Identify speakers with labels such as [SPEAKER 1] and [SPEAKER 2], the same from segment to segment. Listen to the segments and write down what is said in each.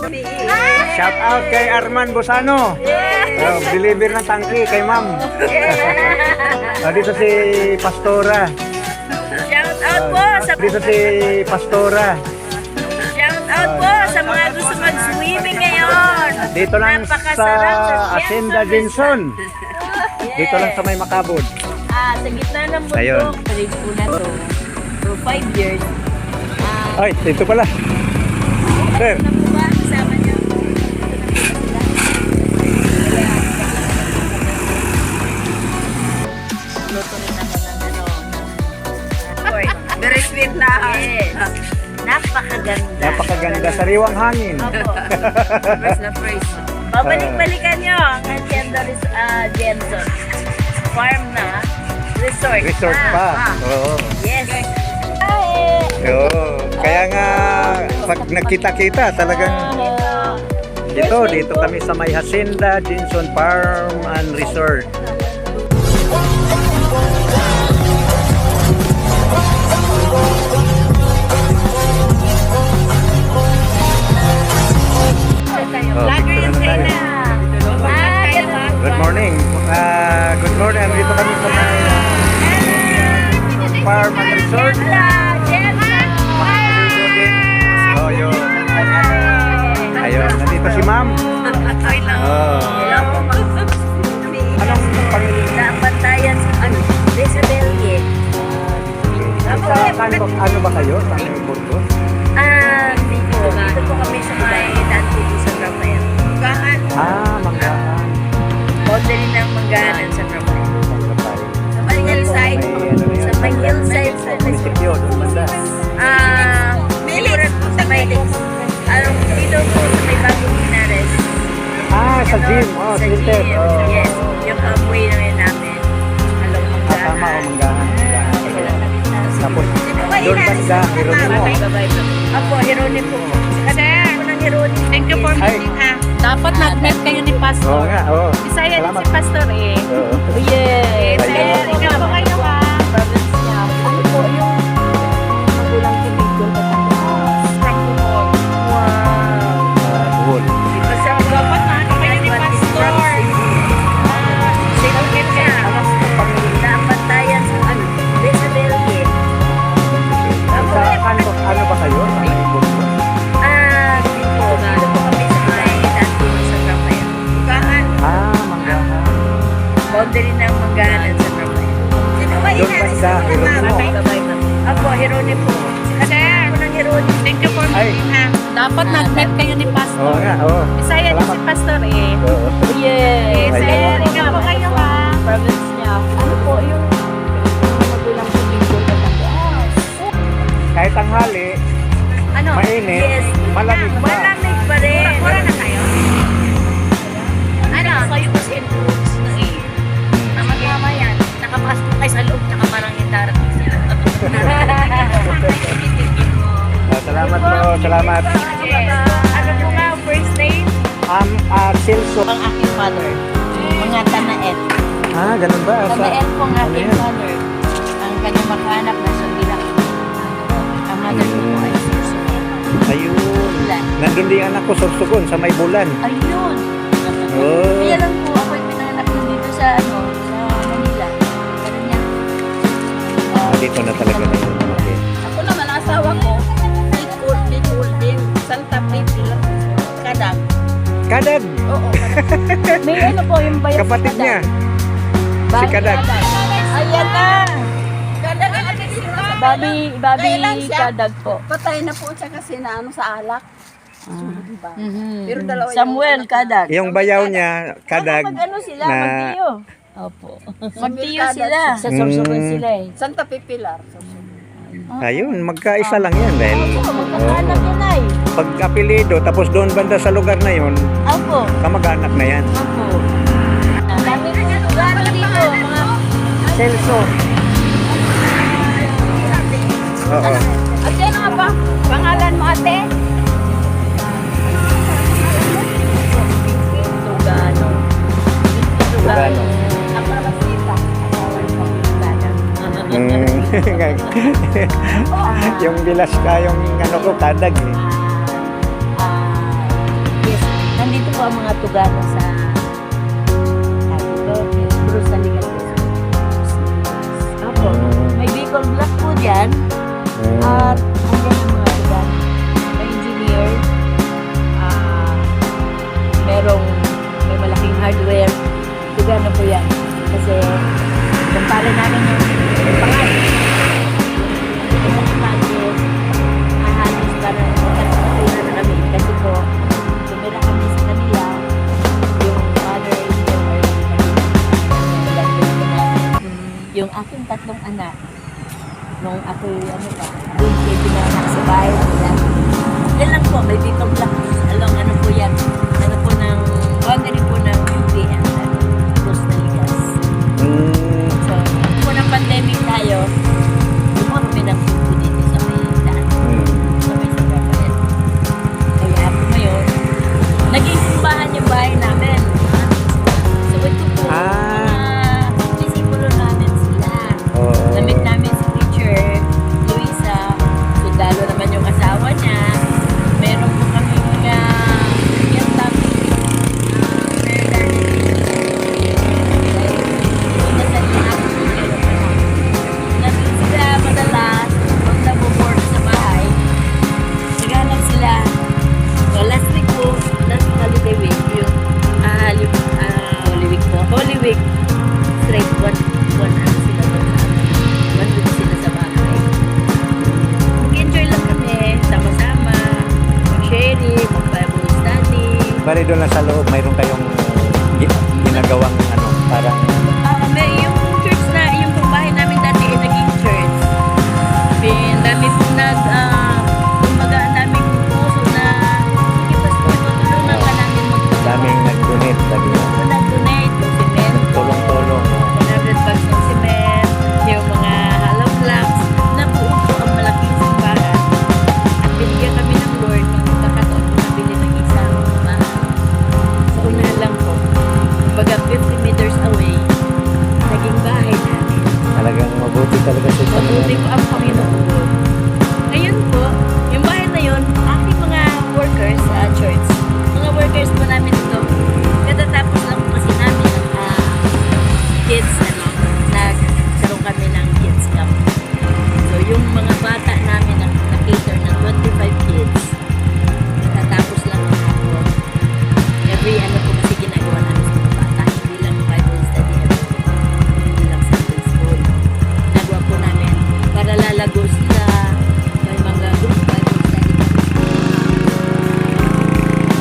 [SPEAKER 1] Shout out kay Arman Bosano. Deliver ng tangki kay ma'am. Dito si Pastora.
[SPEAKER 2] Shout out po sa
[SPEAKER 1] Dito si Pastora.
[SPEAKER 2] Shout out po sa mga gusto mag-swimming ngayon.
[SPEAKER 1] Dito lang sa
[SPEAKER 2] Napakasarap sa
[SPEAKER 1] Hacienda Jenson. Dito lang sa may Makabod.
[SPEAKER 2] Sa gitna ng
[SPEAKER 1] Ayun.
[SPEAKER 2] bundok, palig po na to. For 5 years.
[SPEAKER 1] Ay, ito pala. Sir.
[SPEAKER 2] Ano po ba? Kasama niyo? Luto rin ako ng ano.
[SPEAKER 3] Very sweet na.
[SPEAKER 2] Yes. Napakaganda.
[SPEAKER 1] Napakaganda. Sariwang hangin.
[SPEAKER 2] Opo.
[SPEAKER 3] Fresh na fresh.
[SPEAKER 2] Babalik-balikan nyo ang Hacienda Jenson. Farm na. Resort.
[SPEAKER 1] Resort pa. Oo.
[SPEAKER 2] Yes.
[SPEAKER 1] Oo. Kaya nga, pag nakita-kita, talagang dito kami sa may Hacienda Jenson Farm and Resort.
[SPEAKER 2] Vlogger yung China.
[SPEAKER 1] Good morning. Good morning. Dito kami sa may Farm and Resort. Oh, yun. Ayun, nandito si ma'am. Oh. Anong pangilan?
[SPEAKER 2] Bantayan Isabelle.
[SPEAKER 1] Ano ba kayo? Sa may Burgos?
[SPEAKER 2] Dito po kami sa may dati sa Rafael. Manggahan.
[SPEAKER 1] Manggahan.
[SPEAKER 2] Boundary ng Manggahan sa Rafael. Sa may hillside. Sa may hillside. Sa
[SPEAKER 1] munisipyo, doon banda.
[SPEAKER 2] Miliran po sa may dito po sa may Bagong Linares.
[SPEAKER 1] Sa gym. Oh,
[SPEAKER 2] Sa
[SPEAKER 1] Twitter.
[SPEAKER 2] gym.
[SPEAKER 1] Oh.
[SPEAKER 2] Yes. Yung amoy namin namin. Along Manggahan.
[SPEAKER 1] Tama o Manggahan. Tapos, doon banda, Hironimo.
[SPEAKER 2] Apo, Hironimo.
[SPEAKER 3] Sir, thank you for meeting ha. Dapat nag-meet kayo ni Pastor.
[SPEAKER 1] Oo nga, oo.
[SPEAKER 3] Isaya din
[SPEAKER 1] Salamat.
[SPEAKER 3] si Pastor eh.
[SPEAKER 1] Oo.
[SPEAKER 2] Yes.
[SPEAKER 3] Sir, ikaw po kayo ha.
[SPEAKER 2] Province niya. Ano po yung magulang tubig doon sa
[SPEAKER 3] From Bohol.
[SPEAKER 1] Buhol.
[SPEAKER 3] Dapat na kayo ni Pastor.
[SPEAKER 2] Sinugit niya. Dapat tayan sa Isabelle.
[SPEAKER 1] Ano ba kayo? Sa may Burgos?
[SPEAKER 2] Dito po kami sa may dati sa Rafael. Manggahan.
[SPEAKER 1] Manggahan.
[SPEAKER 2] Boundary ng Manggahan at sa Rafael.
[SPEAKER 1] Doon banda, Hironimo.
[SPEAKER 2] Apo, Hironimo.
[SPEAKER 3] Sir, thank you for meeting ha. Dapat nag-meet kayo ni
[SPEAKER 1] Oo
[SPEAKER 3] Pastor.
[SPEAKER 1] nga, oo.
[SPEAKER 3] Isaya din si
[SPEAKER 1] Salamat.
[SPEAKER 3] Pastor eh.
[SPEAKER 1] Oo.
[SPEAKER 2] Yes.
[SPEAKER 3] Sir, ikaw po kayo ha.
[SPEAKER 2] Province niya. Ano po yung magulang tubig doon sa
[SPEAKER 1] Kahit tanghali,
[SPEAKER 2] Ano?
[SPEAKER 1] mainit,
[SPEAKER 2] Yes.
[SPEAKER 1] malamig pa.
[SPEAKER 2] Malamig pa rin.
[SPEAKER 3] Wala na kayo?
[SPEAKER 2] Ano? Kayo kasi influence na eh. Tama yan. Nakapasok kayo sa loob, nakaparang yung darating sila.
[SPEAKER 1] Salamat po, salamat.
[SPEAKER 2] Ano po nga, first name?
[SPEAKER 1] Silso.
[SPEAKER 2] Ang aking father. Mga Tanael.
[SPEAKER 1] Ganun ba?
[SPEAKER 2] Tanael po ang
[SPEAKER 1] Ano
[SPEAKER 2] aking
[SPEAKER 1] yan?
[SPEAKER 2] father. Ang kanyang makahanap na sa Bilak. Ang mother ko po ay Silso.
[SPEAKER 1] Ayun. Nandun din anak ko, Sorsogon, sa may bulan.
[SPEAKER 2] Ayun.
[SPEAKER 1] Oh.
[SPEAKER 2] Kaya lang po, ako ay pinanganak din dito sa Manila. Ganun yan.
[SPEAKER 1] Dito na talaga na yun. Okay.
[SPEAKER 3] Ako naman, ang asawa ko, Bicol din, Santa Pipila, Kadag.
[SPEAKER 1] Kadag!
[SPEAKER 3] Oo,
[SPEAKER 2] May ano po, yung bayan
[SPEAKER 1] Kapatid niya. Si
[SPEAKER 2] Babi
[SPEAKER 1] Kadag.
[SPEAKER 2] Ayan na.
[SPEAKER 3] Kadag ang ating sila.
[SPEAKER 2] Babi
[SPEAKER 3] Kailan siya?
[SPEAKER 2] Kadag po.
[SPEAKER 3] Patay na po siya kasi na sa alak. Diba? Pero dalawa
[SPEAKER 2] Samuel Kadag.
[SPEAKER 1] Yung bayaw niya, Kadag,
[SPEAKER 2] Mag-ano sila,
[SPEAKER 1] na
[SPEAKER 2] magtiyo. Opo. Magtiyo
[SPEAKER 3] Kadag
[SPEAKER 2] sila.
[SPEAKER 3] siya.
[SPEAKER 2] Sa Sorsogon sila eh.
[SPEAKER 3] Santa Pipilar.
[SPEAKER 1] ayun, magkaisa lang yan dahil
[SPEAKER 2] Magkakaanak yun ay.
[SPEAKER 1] pag apelido, tapos doon banda sa lugar na yun,
[SPEAKER 2] Opo.
[SPEAKER 1] kamag-anak na yan.
[SPEAKER 2] Opo. Dami rin yung lugar dito. Mga
[SPEAKER 1] Celso. Oo.
[SPEAKER 3] Ate, ano nga ba? Pangalan mo ate?
[SPEAKER 2] Tugano.
[SPEAKER 1] Tugano.
[SPEAKER 3] Ang Marabasita.
[SPEAKER 1] Yung bilas ka, yung ano ko, Kadag eh.
[SPEAKER 2] po ang mga tugano sa Cruz na Liga. Opo. May Bicol Black po dyan. At hanggang ang mga tugano. May engineer. May malaking hardware. Tugano po yan. Kasi kumpara namin yung pangalan. Yung pangalan, halos para magkakasakay na kami. Kasi po, tumira kami sa kanila. Yung father and yung aking tatlong anak. Nung ako, doon kayo pinanak sa bahay nila. Yan lang po, may Bicol Black. Along po yan. Po ng, boundary po ng UP and Cruz na Ligas. So, po ng pandemic tayo, kumuha kami ng pupo dito sa may daan. Sa may San Rafael. Kaya po ngayon, naging simbahan yung bahay namin. So, ito po, mga disipulo namin sila. Namit namin si teacher, Luisa. Sundalo naman yung asawa niya. Meron po kami mga yung topic. Holy Week, straight one ano sila doon sa amin. 1 week sila sa bahay. Mag-enjoy lang kami, sama-sama, mag-sharing, mag-Bible study.
[SPEAKER 1] Bali doon lang sa loob, mayroon kayong ginagawang parang...
[SPEAKER 2] May yung church na, yung pong bahay namin dati ay naging church. Dami pong kumbaga ang daming puso na sige Pasko, tutulungan ka namin mag-tulong.
[SPEAKER 1] Daming nag-donate.
[SPEAKER 2] Nag-donate, yung cement.
[SPEAKER 1] Tulong-tulong.
[SPEAKER 2] 100 bags ng cement, yung mga hollow blocks, nabuo po ang malaking simbahan. At binigyan kami ng Lord ng kakataon na nabili ng isang bahay. Sa unahan lang po, kumbaga 50 meters away, naging bahay namin.
[SPEAKER 1] Talagang mabuti talaga sa
[SPEAKER 2] Mabuti po ang Panginoon. Ngayon po, yung bahay na yun, aking mga workers sa church, mga workers po namin ito, katatapos lang po kasi namin kids, nagkaroon kami ng kids camp. So, yung mga bata namin na-cater ng 25 kids, katatapos lang po. Every po kasi ginagawa namin sa mga bata, hindi lang Bible study, hindi lang Sunday school. Nagawa po namin para lalago sila, may mga group Bible study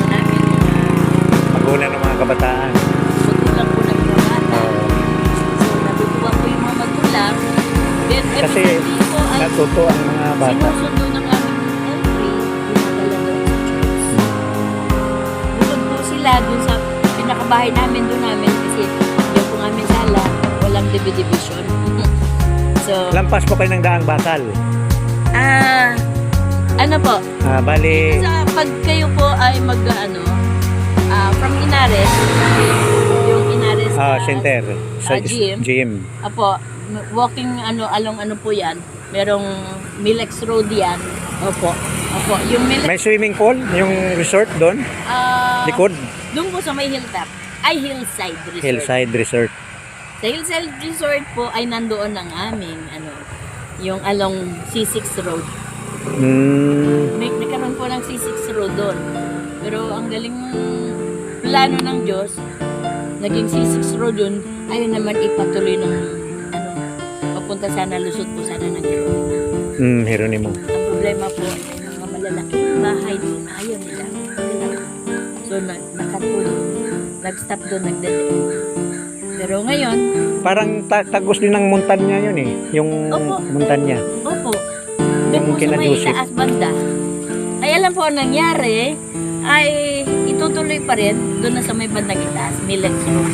[SPEAKER 2] namin
[SPEAKER 1] magulang ng mga kabataan.
[SPEAKER 2] magulang po ng mga bata. So, natutuwa po yung mga magulang. Then, every
[SPEAKER 1] Kasi
[SPEAKER 2] Sunday po ay
[SPEAKER 1] natuto ang mga bata.
[SPEAKER 2] sinusundo ng aming entry, dinadala doon sa church. Bukod po sila dun sa pinakabahay namin doon namin kasi yung po namin sala, walang division. So,
[SPEAKER 1] Lampas po kayo ng daang basal.
[SPEAKER 2] ano po?
[SPEAKER 1] Bali,
[SPEAKER 2] Pag kayo po ay from Inares, yung Inares
[SPEAKER 1] center. Sa
[SPEAKER 2] gym. Apo, walking along po yan. Merong Milex Road yan. Opo. Yung Milex,
[SPEAKER 1] may swimming pool, yung resort doon. Likod,
[SPEAKER 2] doon po sa may hilltop. Ay, Hillside Resort.
[SPEAKER 1] Hillside Resort.
[SPEAKER 2] Sa Hillside Resort po ay nandoon ang aming yung along C6 Road. Nagkaroon po ng C6 Road doon. Pero ang galing ng plano ng Diyos, naging C6 Road doon, ayun naman ipatuloy ng papunta sana, lusot po sana ng Jeronimo.
[SPEAKER 1] Jeronimo.
[SPEAKER 2] Ang problema po, may mga malalaking bahay doon, ayaw nila. So, nag-stop doon, nagdadaan. Pero ngayon,
[SPEAKER 1] Parang tagos din ng montanya yun eh. Yung
[SPEAKER 2] Opo.
[SPEAKER 1] montanya.
[SPEAKER 2] opo, doon
[SPEAKER 1] Yung
[SPEAKER 2] po sa
[SPEAKER 1] kina
[SPEAKER 2] may
[SPEAKER 1] Joseph.
[SPEAKER 2] taas banda. Ay, alam po, ang nangyari, ay itutuloy pa rin doon na sa may bandang itaas, Milex Road.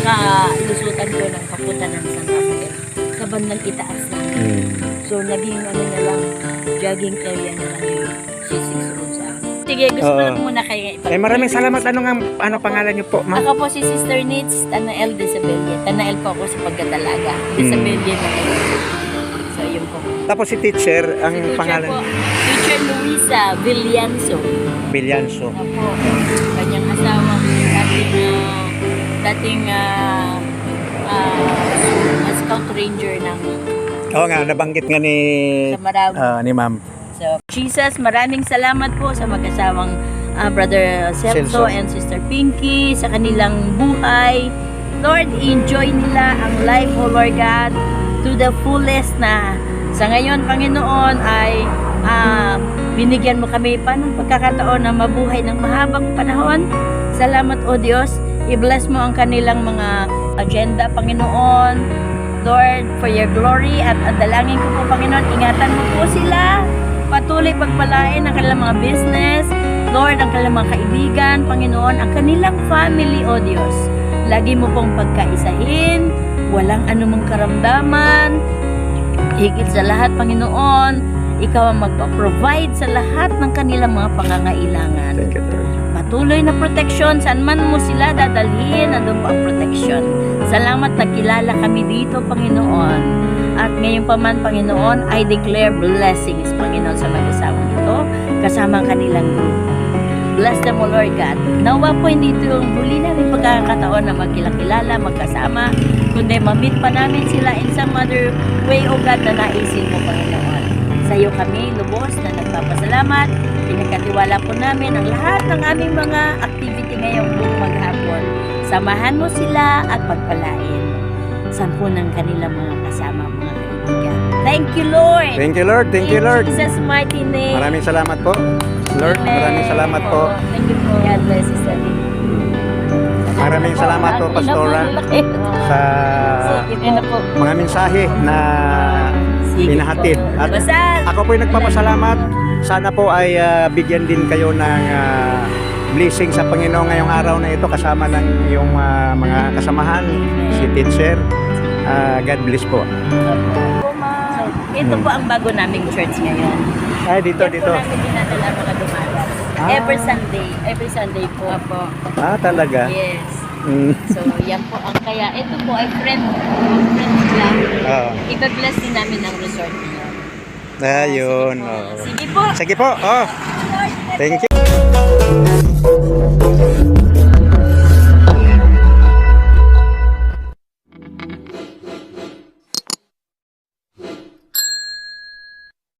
[SPEAKER 2] Sa lusutan ko ng papunta ng San Rafael. Sa bandang itaas lang. So, naging na lang, jogging area na lang yung C6 Road sa akin. Sige, gusto ko lang muna kayo
[SPEAKER 1] Maraming salamat. Ano pangalan niyo po, ma'am?
[SPEAKER 2] Ako po si Sister Nitz Tanael Desabelle. Tanael po ako sa pagkatalaga. Desabelle na lang. So, yun po.
[SPEAKER 1] Tapos si teacher, ang
[SPEAKER 2] Si teacher
[SPEAKER 1] pangalan?
[SPEAKER 2] po, Teacher Luisa Villanzo.
[SPEAKER 1] Villanzo.
[SPEAKER 2] Ako, kanyang asawa. dating scout ranger ng
[SPEAKER 1] Oo nga, nabanggit nga ni,
[SPEAKER 2] sa Marawi.
[SPEAKER 1] ni ma'am.
[SPEAKER 2] So, Jesus, maraming salamat po sa mag-asawang Brother
[SPEAKER 1] Celso.
[SPEAKER 2] Celso and Sister Pinky sa kanilang buhay. Lord, enjoy nila ang life, oh Lord God, to the fullest na sa ngayon, Panginoon, ay binigyan mo kami pa ng pagkakataon na mabuhay ng mahabang panahon. Salamat, O Diyos. I-bless mo ang kanilang mga agenda, Panginoon. Lord, for your glory at dalangin ko po, Panginoon, ingatan mo po sila. Patuloy pagpalain ang kanilang mga business. Lord, ang kanilang mga kaibigan, Panginoon, ang kanilang family, O Diyos. Lagi mo pong pagkaisahin, walang anumang karamdaman. Higit sa lahat, Panginoon, ikaw ang magpa-provide sa lahat ng kanilang mga pangangailangan.
[SPEAKER 1] Thank you, Lord.
[SPEAKER 2] Patuloy na proteksyon, saan man mo sila dadalhin, nandun po ang proteksyon. Salamat na kilala kami dito, Panginoon. At ngayon pa man, Panginoon, I declare blessings, Panginoon, sa mag-asawang ito, kasama ang kanilang grupo. Bless them, O Lord God. Nawa po hindi ito yung huli namin pagkakataon na magkilala, magkasama, kundi ma-meet pa namin sila in some other way, O God, na naisin mo, Panginoon. Sa iyo kami, lubos na nagpapasalamat. Pinagkatiwala po namin ang lahat ng aming mga activity ngayong buong maghapon. Samahan mo sila at pagpalain. Sampu ng kanilang mga kasama, mga kaibigan. Thank you, Lord.
[SPEAKER 1] Thank you, Lord. Thank you, Lord.
[SPEAKER 2] In Jesus' mighty name.
[SPEAKER 1] Maraming salamat po. Lord,
[SPEAKER 2] Amen.
[SPEAKER 1] maraming salamat po.
[SPEAKER 2] Thank you po. God bless you, Sister Lily.
[SPEAKER 1] Maraming salamat po, Pastora, sa
[SPEAKER 2] Sige po.
[SPEAKER 1] mga mensahe na
[SPEAKER 2] Sige
[SPEAKER 1] pinahatid.
[SPEAKER 2] po.
[SPEAKER 1] At
[SPEAKER 2] Basta,
[SPEAKER 1] ako po'y nagpapasalamat. Sana po ay bigyan din kayo ng blessing sa Panginoon ngayong araw na ito kasama ng iyong mga kasamahan, si teacher. God bless po.
[SPEAKER 2] So, ito po ang bago naming church ngayon.
[SPEAKER 1] Ay, dito,
[SPEAKER 2] Yan
[SPEAKER 1] dito.
[SPEAKER 2] po namin dinadala mga dumaras. Every Sunday po.
[SPEAKER 1] Ah, talaga?
[SPEAKER 2] Yes.
[SPEAKER 1] Mm.
[SPEAKER 2] So, yan po ang kaya. Ito po ay friend club.
[SPEAKER 1] Oo.
[SPEAKER 2] Iba-bless din namin ang resort niyo.
[SPEAKER 1] Ayun.
[SPEAKER 2] Sige po.
[SPEAKER 1] Oo.
[SPEAKER 2] Sige po.
[SPEAKER 1] Sige po. Oh. Thank you.